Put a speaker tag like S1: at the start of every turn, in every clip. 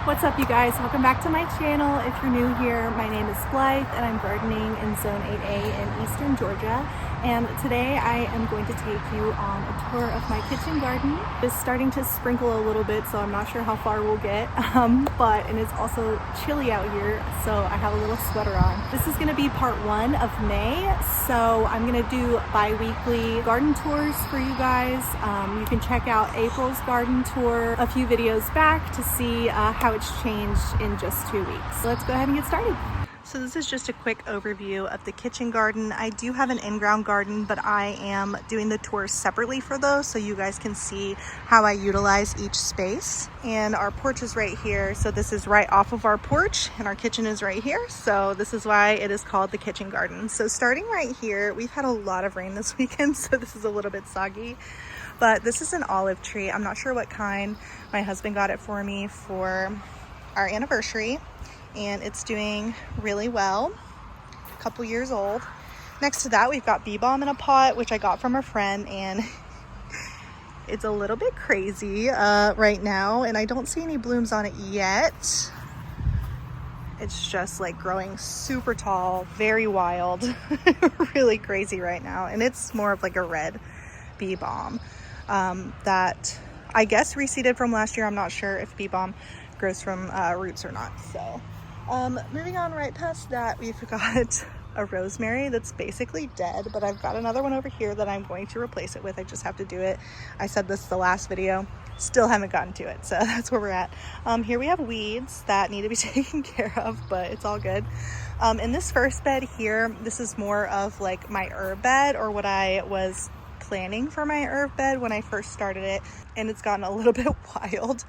S1: What's up, you guys? Welcome back to my channel. If you're new here, my name is Blythe and I'm gardening in Zone 8A in Eastern Georgia. And today I am going to take you on a tour of my kitchen garden. It's starting to sprinkle a little bit, so I'm not sure how far we'll get. And it's also chilly out here, so I have a little sweater on. This is gonna be part 1 of May, so I'm gonna do bi-weekly garden tours for you guys. You can check out April's garden tour a few videos back to see how it's changed in just 2 weeks. Let's go ahead and get started. So this is just a quick overview of the kitchen garden. I do have an in-ground garden, but I am doing the tours separately for those so you guys can see how I utilize each space. And our porch is right here. So this is right off of our porch and our kitchen is right here. So this is why it is called the kitchen garden. So starting right here, we've had a lot of rain this weekend, so this is a little bit soggy. But this is an olive tree. I'm not sure what kind. My husband got it for me for our anniversary, and it's doing really well. A couple years old. Next to that, we've got bee balm in a pot, which I got from a friend, and it's a little bit crazy right now, and I don't see any blooms on it yet. It's just like growing super tall, very wild, really crazy right now, and it's more of like a red bee balm that I guess reseeded from last year. I'm not sure if bee balm grows from roots or not. So moving on right past that, we've got a rosemary that's basically dead, but I've got another one over here that I'm going to replace it with. I just have to do it. I said this the last video, still haven't gotten to it, so that's where we're at. Here we have weeds that need to be taken care of, but it's all good. In this first bed here, this is more of like my herb bed, or what I was planning for my herb bed when I first started it, and it's gotten a little bit wild.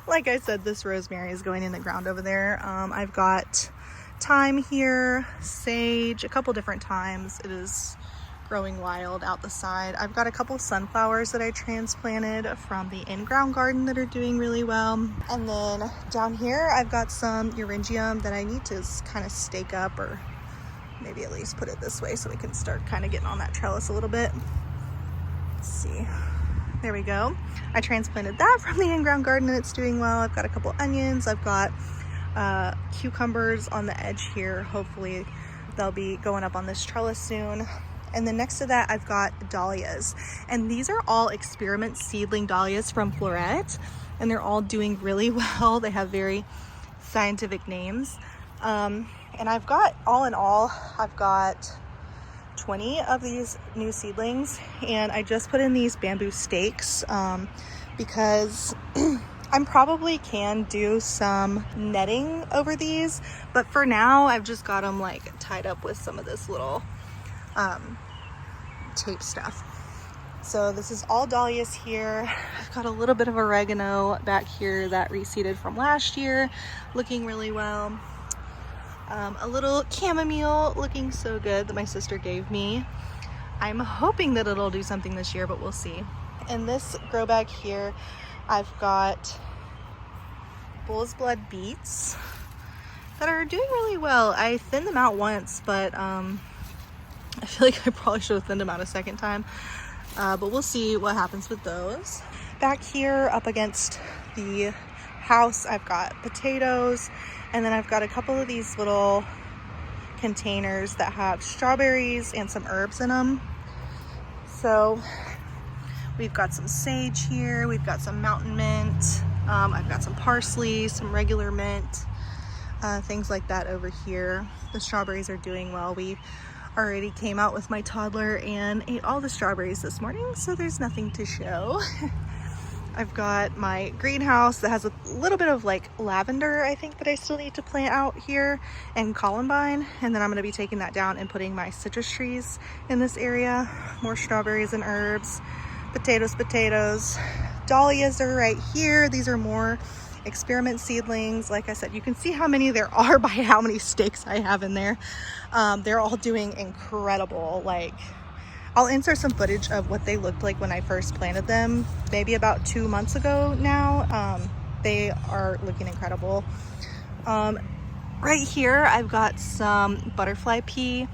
S1: Like I said, this rosemary is going in the ground over there. I've got thyme here, sage, a couple different thymes. It is growing wild out the side. I've got a couple sunflowers that I transplanted from the in-ground garden that are doing really well. And then down here, I've got some euryngenium that I need to kind of stake up, or maybe at least put it this way so we can start kind of getting on that trellis a little bit. Let's see, there we go. I transplanted that from the in-ground garden and it's doing well. I've got a couple onions. I've got cucumbers on the edge here. Hopefully they'll be going up on this trellis soon. And then next to that, I've got dahlias. And these are all experiment seedling dahlias from Floret, and they're all doing really well. They have very scientific names. And I've got, all in all, I've got 20 of these new seedlings, and I just put in these bamboo stakes because I probably can do some netting over these, but for now I've just got them like tied up with some of this little tape stuff. So this is all dahlias here. I've got a little bit of oregano back here that reseeded from last year, looking really well. A little chamomile looking so good that my sister gave me. I'm hoping that it'll do something this year, but we'll see. In this grow bag here, I've got bull's blood beets that are doing really well. I thinned them out once, but I feel like I probably should have thinned them out a second time. But we'll see what happens with those. Back here up against the house, I've got potatoes, and then I've got a couple of these little containers that have strawberries and some herbs in them. So we've got some sage here, we've got some mountain mint, I've got some parsley, some regular mint, things like that over here. The strawberries are doing well. We already came out with my toddler and ate all the strawberries this morning, so there's nothing to show. I've got my greenhouse that has a little bit of like lavender, I think, that I still need to plant out here, and columbine, and then I'm going to be taking that down and putting my citrus trees in this area. More strawberries and herbs, potatoes. Dahlias are right here. These are more experiment seedlings. Like I said, you can see how many there are by how many stakes I have in there. They're all doing incredible. Like, I'll insert some footage of what they looked like when I first planted them, maybe about 2 months ago now. They are looking incredible. Right here, I've got some butterfly pea,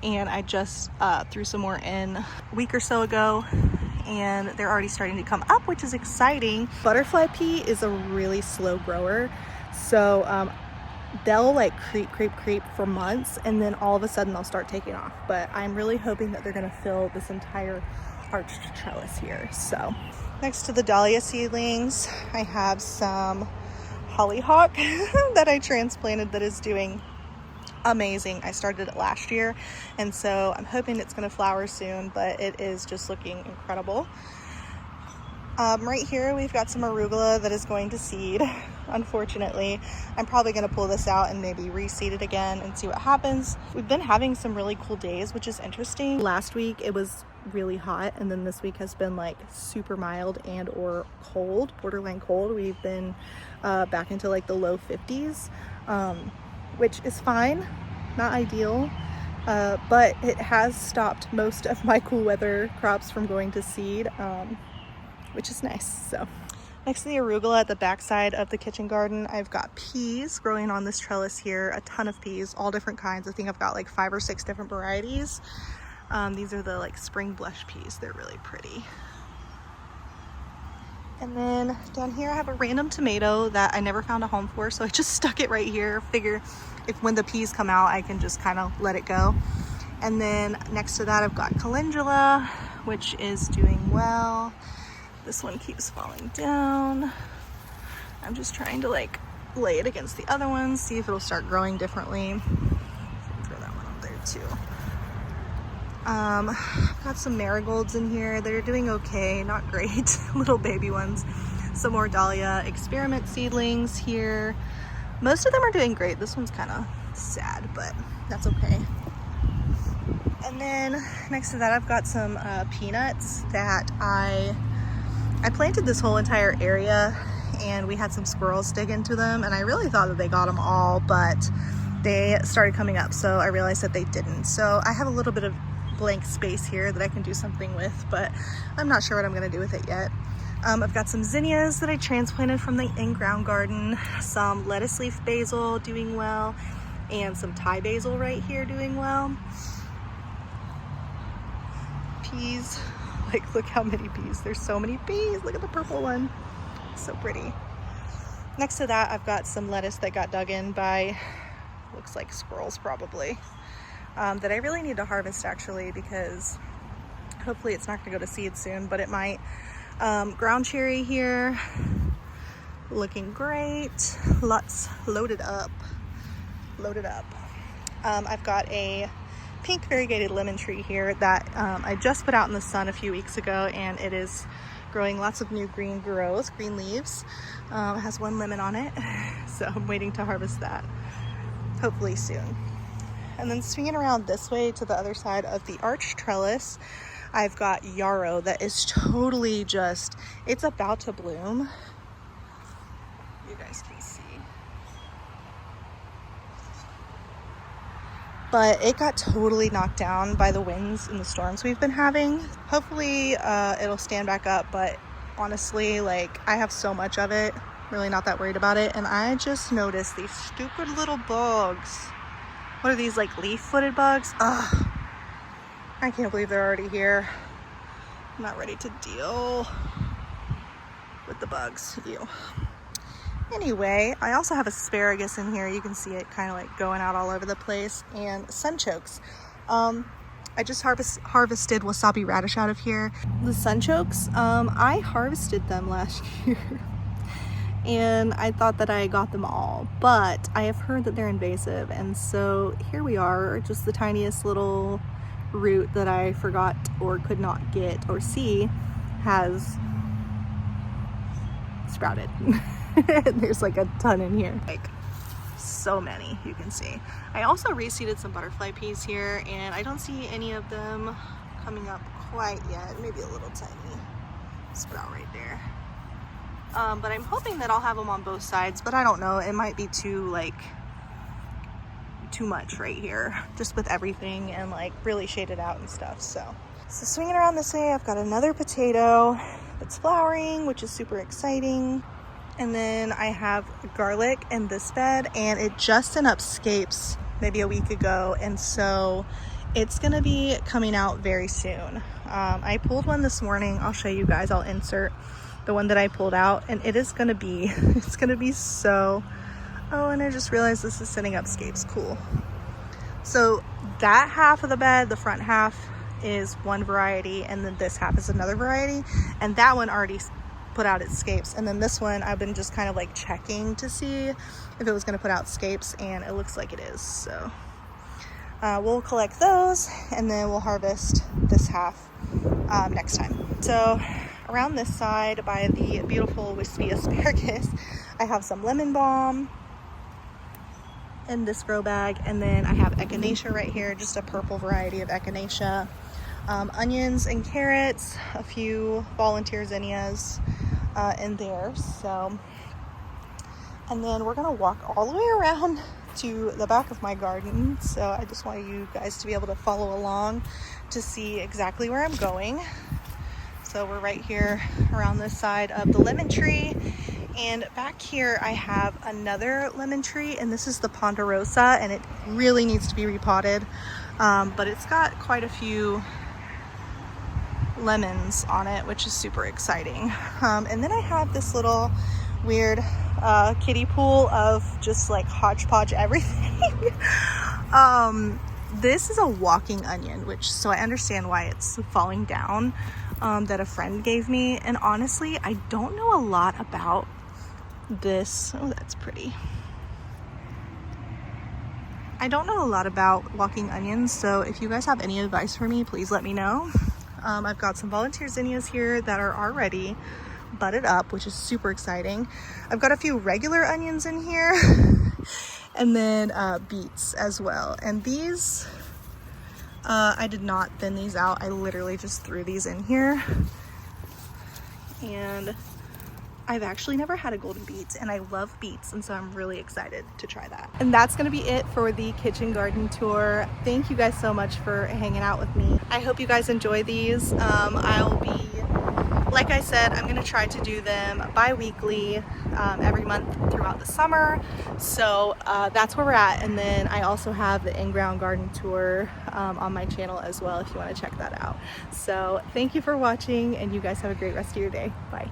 S1: and I just threw some more in a week or so ago, and they're already starting to come up, which is exciting. Butterfly pea is a really slow grower, So they'll like creep for months, and then all of a sudden they'll start taking off. But I'm really hoping that they're gonna fill this entire arched trellis here. So next to the dahlia seedlings, I have some hollyhock that I transplanted that is doing amazing. I started it last year, and so I'm hoping it's going to flower soon, but it is just looking incredible. Right here we've got some arugula that is going to seed. Unfortunately, I'm probably going to pull this out and maybe reseed it again and see what happens. We've been having some really cool days, which is interesting. Last week it was really hot, and then this week has been like super mild and or cold, borderline cold. We've been back into like the low 50s, which is fine, not ideal, but it has stopped most of my cool weather crops from going to seed, which is nice. So next to the arugula at the backside of the kitchen garden, I've got peas growing on this trellis here, a ton of peas, all different kinds. I think I've got like 5 or 6 different varieties. These are the like spring blush peas. They're really pretty. And then down here I have a random tomato that I never found a home for, so I just stuck it right here. Figure if when the peas come out, I can just kind of let it go. And then next to that I've got calendula, which is doing well. This one keeps falling down. I'm just trying to like lay it against the other ones, see if it'll start growing differently. Throw that one up there too. I've got some marigolds in here that are doing okay, not great. Little baby ones. Some more dahlia experiment seedlings here. Most of them are doing great. This one's kind of sad, but that's okay. And then next to that I've got some peanuts that I planted this whole entire area, and we had some squirrels dig into them, and I really thought that they got them all, but they started coming up, so I realized that they didn't. So I have a little bit of blank space here that I can do something with, but I'm not sure what I'm going to do with it yet. I've got some zinnias that I transplanted from the in-ground garden, some lettuce leaf basil doing well, and some Thai basil right here doing well. Peas, like look how many peas. There's so many peas. Look at the purple one. So pretty. Next to that I've got some lettuce that got dug in by, looks like squirrels probably. That I really need to harvest actually, because hopefully it's not going to go to seed soon, but it might. Ground cherry here, looking great. Lots loaded up. I've got a pink variegated lemon tree here that I just put out in the sun a few weeks ago, and it is growing lots of new green leaves. It has 1 lemon on it, so I'm waiting to harvest that hopefully soon. And then swinging around this way to the other side of the arch trellis, I've got yarrow that is totally just, it's about to bloom. You guys can see. But it got totally knocked down by the winds and the storms we've been having. Hopefully it'll stand back up, but honestly, like, I have so much of it, really not that worried about it. And I just noticed these stupid little bugs. What are these, like leaf-footed bugs? Ugh, I can't believe they're already here. I'm not ready to deal with the bugs. Ew. Anyway, I also have asparagus in here. You can see it kind of like going out all over the place, and sunchokes. I just harvested wasabi radish out of here. The sunchokes, I harvested them last year. And I thought that I got them all, but I have heard that they're invasive, and so here we are, just the tiniest little root that I forgot or could not get or see has sprouted. There's like a ton in here, like so many, you can see. I also reseeded some butterfly peas here, and I don't see any of them coming up quite yet. Maybe a little tiny sprout right there. But I'm hoping that I'll have them on both sides, but I don't know. It might be too much right here, just with everything and like really shaded out and stuff. So swinging around this way, I've got another potato that's flowering, which is super exciting. And then I have garlic in this bed, and it just sent up scapes maybe a week ago, and so it's gonna be coming out very soon. I pulled one this morning. I'll show you guys. I'll insert the one that I pulled out, and it is gonna be, it's gonna be so Oh, and I just realized this is setting up scapes. Cool. So that half of the bed, the front half, is one variety, and then this half is another variety, and that one already put out its scapes. And then this one I've been just kind of like checking to see if it was going to put out scapes, and it looks like it is. So we'll collect those, and then we'll harvest this half next time. So around this side by the beautiful wispy asparagus, I have some lemon balm in this grow bag, and then I have echinacea right here, just a purple variety of echinacea, onions and carrots, a few volunteer zinnias in there. So, and then we're gonna walk all the way around to the back of my garden, so I just want you guys to be able to follow along to see exactly where I'm going. So we're right here around this side of the lemon tree, and back here I have another lemon tree, and this is the ponderosa, and it really needs to be repotted, but it's got quite a few lemons on it, which is super exciting. And then I have this little weird kiddie pool of just like hodgepodge everything. This is a walking onion, which, so I understand why it's falling down, that a friend gave me. And honestly, I don't know a lot about this. Oh, that's pretty. I don't know a lot about walking onions, so if you guys have any advice for me, please let me know. I've got some volunteer zinnias here that are already budded up, which is super exciting. I've got a few regular onions in here, and then beets as well. And these, I did not thin these out. I literally just threw these in here. And I've actually never had a golden beet, and I love beets, and so I'm really excited to try that. And that's gonna be it for the kitchen garden tour. Thank you guys so much for hanging out with me. I hope you guys enjoy these. I'll be, like I said, I'm gonna try to do them bi-weekly every month throughout the summer. So that's where we're at. And then I also have the in-ground garden tour on my channel as well, if you wanna check that out. So thank you for watching, and you guys have a great rest of your day. Bye.